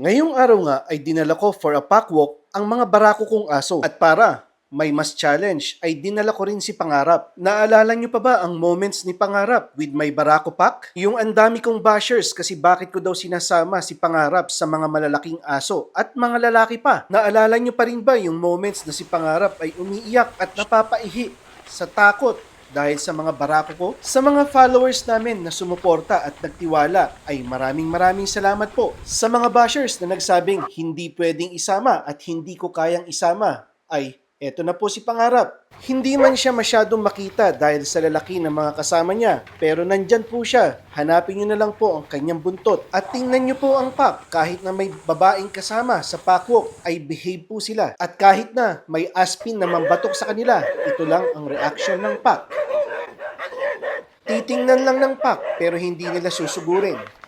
Ngayong araw nga ay dinala ko for a pack walk ang mga barako kong aso. At para may mas challenge ay dinala ko rin si Pangarap. Naalala nyo pa ba ang moments ni Pangarap with my barako pack? Yung andami kong bashers kasi bakit ko daw sinasama si Pangarap sa mga malalaking aso at mga lalaki pa. Naalala nyo pa rin ba yung moments na si Pangarap ay umiiyak at napapaihi sa takot dahil sa mga barako ko? Sa mga followers namin na sumuporta at nagtiwala ay maraming salamat po. Sa mga bashers na nagsabing hindi pwedeng isama at hindi ko kayang isama ay eto na po si Pangarap. Hindi man siya masyadong makita dahil sa lalaki ng mga kasama niya, pero nandyan po siya. Hanapin niyo na lang po ang kanyang buntot at tingnan niyo po ang pack. Kahit na may babaeng kasama sa packwalk ay behave po sila. At kahit na may aspin na mambatok sa kanila, ito lang ang reaction ng pack. Titingnan lang ng pack pero hindi nila susugurin.